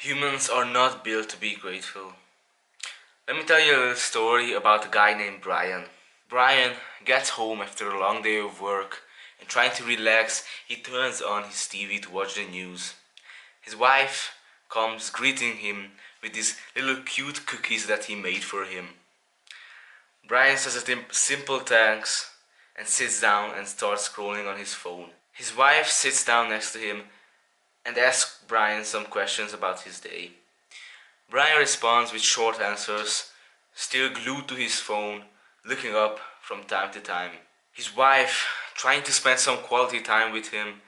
Humans are not built to be grateful. Let me tell you a little story about a guy named Brian. Brian gets home after a long day of work and trying to relax, he turns on his TV to watch the news. His wife comes greeting him with these little cute cookies that he made for him. Brian says a simple thanks and sits down and starts scrolling on his phone. His wife sits down next to him and asks Brian some questions about his day. Brian responds with short answers, still glued to his phone, looking up from time to time. His wife, trying to spend some quality time with him,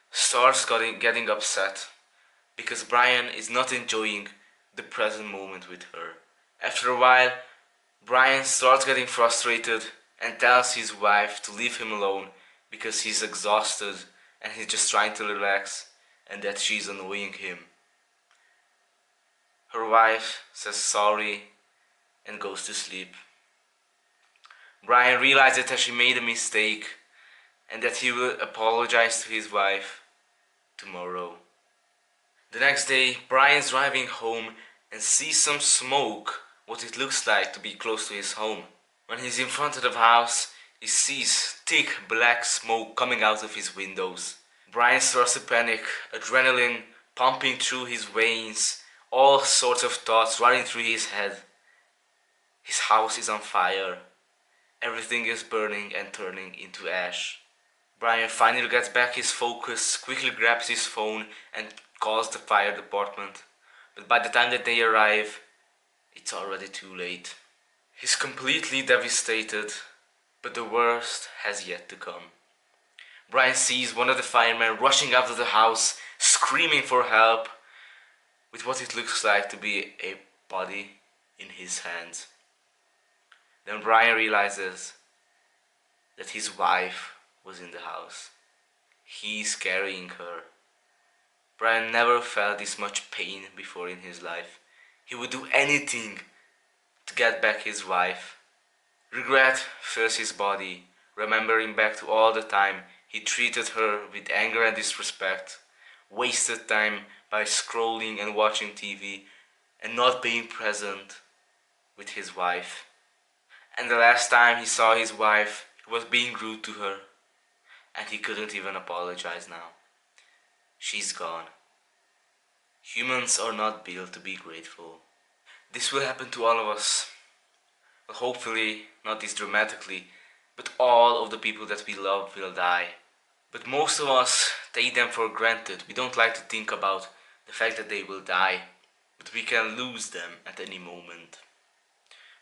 starts getting upset because Brian is not enjoying the present moment with her. After a while, Brian starts getting frustrated and tells his wife to leave him alone because he's exhausted and he's just trying to relax and that she's annoying him. Her wife says sorry and goes to sleep. Brian realizes that she made a mistake and that he will apologize to his wife tomorrow. The next day, Brian's driving home and sees some smoke, what it looks like to be close to his home. When he's in front of the house, he sees thick black smoke coming out of his windows. Brian starts to panic, adrenaline pumping through his veins, all sorts of thoughts running through his head. His house is on fire. Everything is burning and turning into ash. Brian finally gets back his focus, quickly grabs his phone and calls the fire department. But by the time that they arrive, it's already too late. He's completely devastated, but the worst has yet to come. Brian sees one of the firemen rushing out of the house, screaming for help, with what it looks like to be a body in his hands. Then Brian realizes that his wife was in the house. He's carrying her. Brian never felt this much pain before in his life. He would do anything to get back his wife. Regret fills his body, remembering back to all the time he treated her with anger and disrespect, wasted time by scrolling and watching TV and not being present with his wife. And the last time he saw his wife, he was being rude to her, and he couldn't even apologize now. She's gone. Humans are not built to be grateful. This will happen to all of us. Well, hopefully, not this dramatically, but all of the people that we love will die. But most of us take them for granted. We don't like to think about the fact that they will die, but we can lose them at any moment.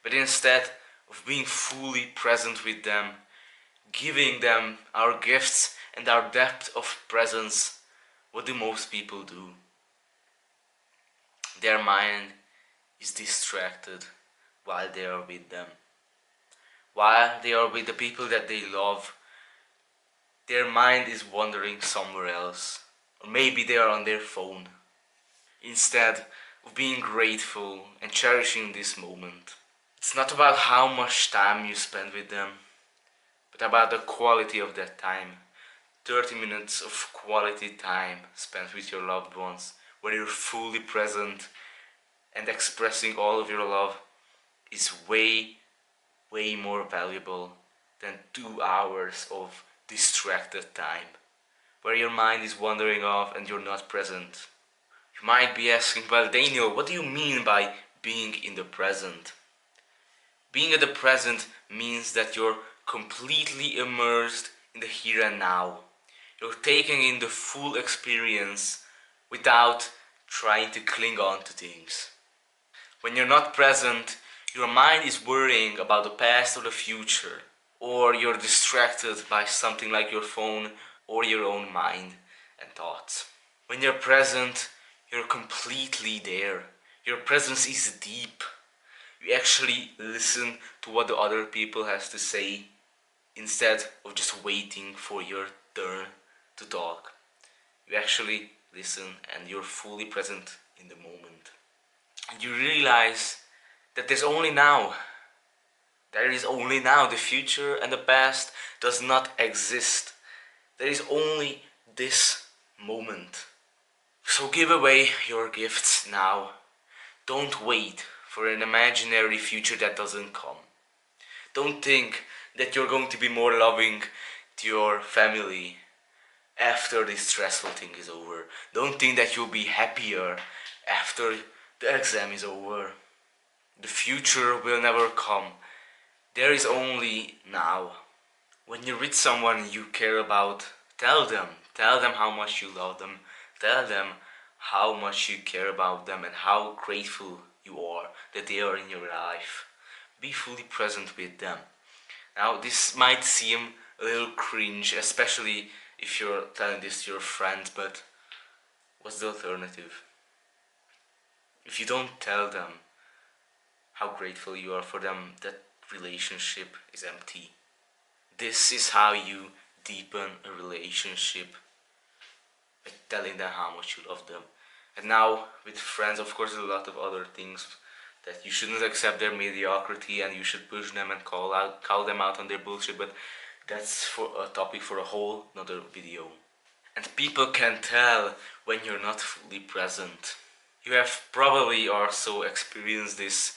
But instead of being fully present with them, giving them our gifts and our depth of presence, what do most people do? Their mind is distracted while they are with them. While they are with the people that they love, their mind is wandering somewhere else. Or maybe they are on their phone. Instead of being grateful and cherishing this moment. It's not about how much time you spend with them, but about the quality of that time. 30 minutes of quality time spent with your loved ones, where you're fully present and expressing all of your love is way, way more valuable than 2 hours of distracted time, where your mind is wandering off and you're not present. You might be asking, well, Daniel, what do you mean by being in the present? Being in the present means that you're completely immersed in the here and now. You're taking in the full experience without trying to cling on to things. When you're not present, your mind is worrying about the past or the future, or you're distracted by something like your phone or your own mind and thoughts. When you're present, you're completely there. Your presence is deep. You actually listen to what the other people has to say instead of just waiting for your turn to talk. You actually listen and you're fully present in the moment. And you realize that there's only now. There is only now. The future and the past does not exist. There is only this moment. So give away your gifts now. Don't wait for an imaginary future that doesn't come. Don't think that you're going to be more loving to your family after this stressful thing is over. Don't think that you'll be happier after the exam is over. The future will never come. There is only now. When you're with someone you care about, tell them. Tell them how much you love them. Tell them how much you care about them and how grateful you are that they are in your life. Be fully present with them. Now, this might seem a little cringe, especially if you're telling this to your friends, but what's the alternative? If you don't tell them how grateful you are for them, that relationship is empty. This is how you deepen a relationship, by telling them how much you love them. And now, with friends, of course, there's a lot of other things that you shouldn't accept their mediocrity and you should push them and call them out on their bullshit, but that's for a topic for a whole another video. And people can tell when you're not fully present. You have probably also experienced this.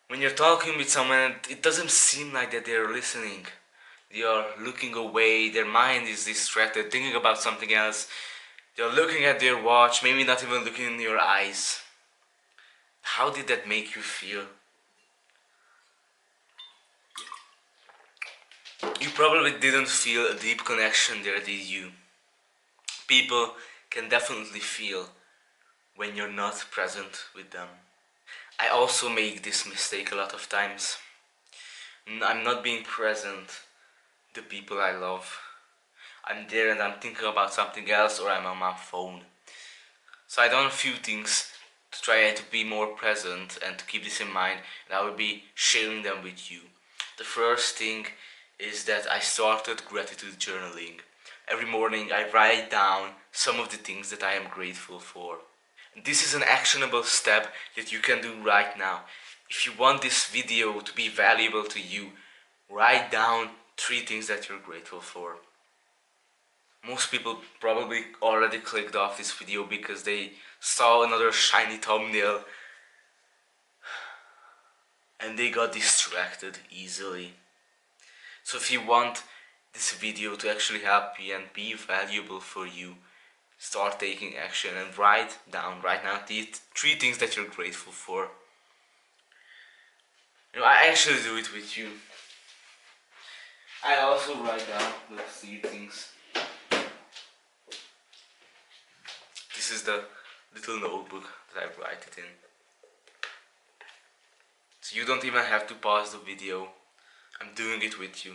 When you're talking with someone, it doesn't seem like that they're listening. They are looking away, their mind is distracted, thinking about something else. They're looking at their watch, maybe not even looking in your eyes. How did that make you feel? You probably didn't feel a deep connection there, did you? People can definitely feel when you're not present with them. I also make this mistake a lot of times. I'm not being present with the people I love. I'm there and I'm thinking about something else, or I'm on my phone. So I done a few things to try to be more present and to keep this in mind, and I will be sharing them with you. The first thing is that I started gratitude journaling. Every morning I write down some of the things that I am grateful for. This is an actionable step that you can do right now. If you want this video to be valuable to you, write down 3 things that you're grateful for. Most people probably already clicked off this video because they saw another shiny thumbnail and they got distracted easily. So if you want this video to actually help you and be valuable for you, start taking action and write down right now the 3 things that you're grateful for. I actually do it with you. I also write down the 3 things. This is the little notebook that I write it in. So you don't even have to pause the video. I'm doing it with you.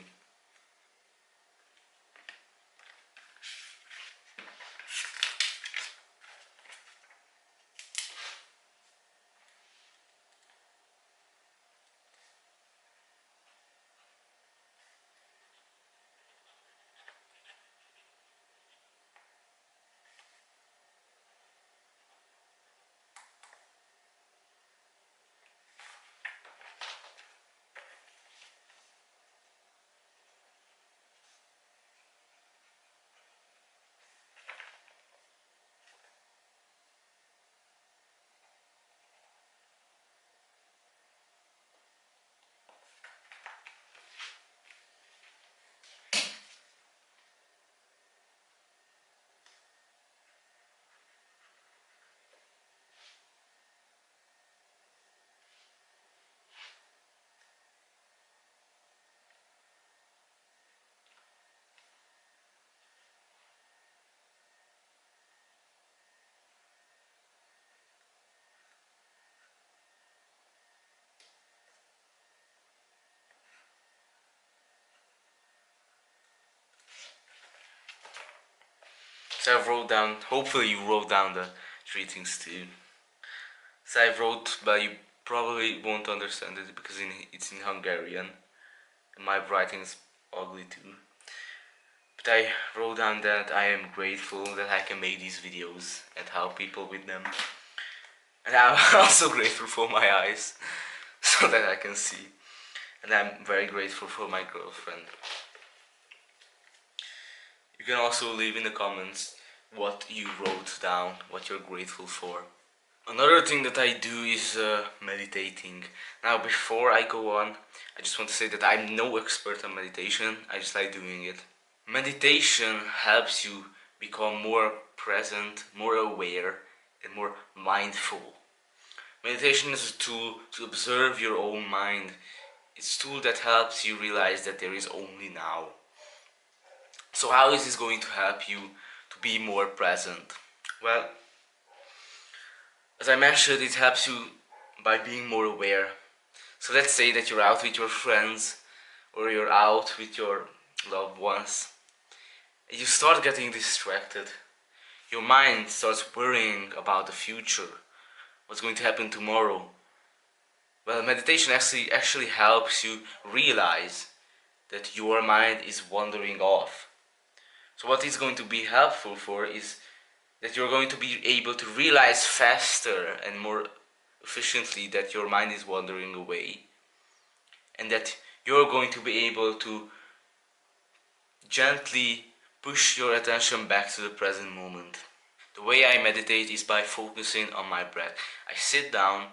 So I wrote down, hopefully you wrote down the 3 things too. So I wrote, but you probably won't understand it because it's in Hungarian. And my writing is ugly too. But I wrote down that I am grateful that I can make these videos and help people with them. And I'm also grateful for my eyes, so that I can see. And I'm very grateful for my girlfriend. You can also leave in the comments what you wrote down, what you're grateful for. Another thing that I do is meditating. Now, before I go on, I just want to say that I'm no expert on meditation, I just like doing it. Meditation helps you become more present, more aware, and more mindful. Meditation is a tool to observe your own mind. It's a tool that helps you realize that there is only now. So how is this going to help you to be more present? Well, as I mentioned, it helps you by being more aware. So let's say that you're out with your friends or you're out with your loved ones. You start getting distracted. Your mind starts worrying about the future, what's going to happen tomorrow. Well, meditation actually helps you realize that your mind is wandering off. So what is going to be helpful for is that you're going to be able to realize faster and more efficiently that your mind is wandering away, and that you're going to be able to gently push your attention back to the present moment. The way I meditate is by focusing on my breath. I sit down,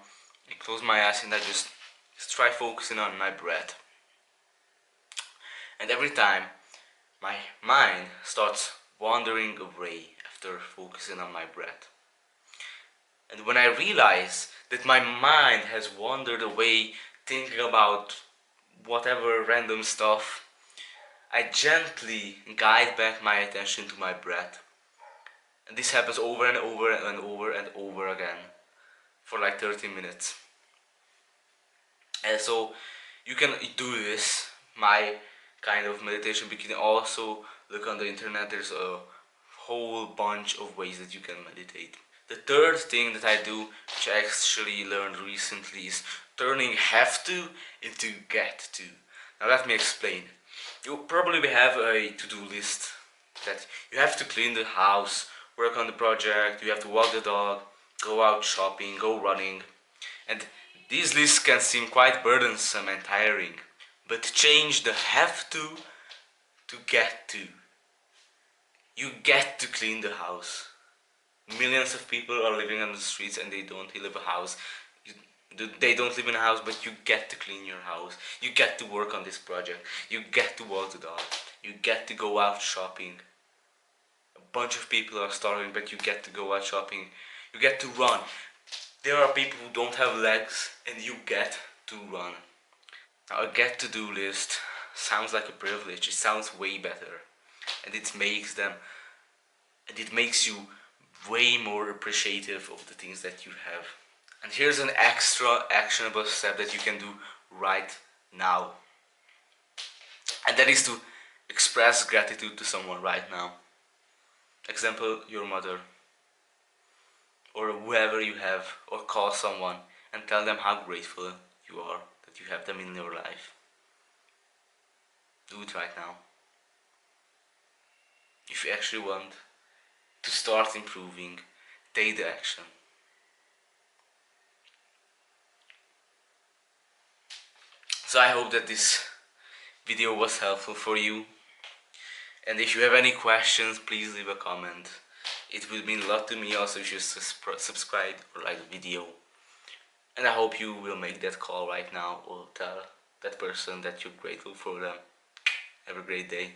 I close my eyes, and I just try focusing on my breath. And every time my mind starts wandering away after focusing on my breath. And when I realize that my mind has wandered away thinking about whatever random stuff, I gently guide back my attention to my breath. And this happens over and over and over and over again for like 30 minutes. And so you can do this, my kind of meditation, but you can also look on the internet. There's a whole bunch of ways that you can meditate. The third thing that I do, which I actually learned recently, is turning have to into get to. Now let me explain. You probably have a to-do list that you have to clean the house, work on the project, you have to walk the dog, go out shopping, go running. And these lists can seem quite burdensome and tiring. But change the have to get to. You get to clean the house. Millions of people are living on the streets and they don't live a house. They don't live in a house, but you get to clean your house. You get to work on this project. You get to walk the dog. You get to go out shopping. A bunch of people are starving, but you get to go out shopping. You get to run. There are people who don't have legs, and you get to run. Now, a get to do list sounds like a privilege. It sounds way better, and it makes you way more appreciative of the things that you have. And here's an extra actionable step that you can do right now, and that is to express gratitude to someone right now. Example, your mother or whoever you have, or call someone and tell them how grateful you are that you have them in your life. Do it right now. If you actually want to start improving, take the action. So I hope that this video was helpful for you. And if you have any questions, please leave a comment. It will mean a lot to me also if you subscribe or like the video. And I hope you will make that call right now or tell that person that you're grateful for them. Have a great day.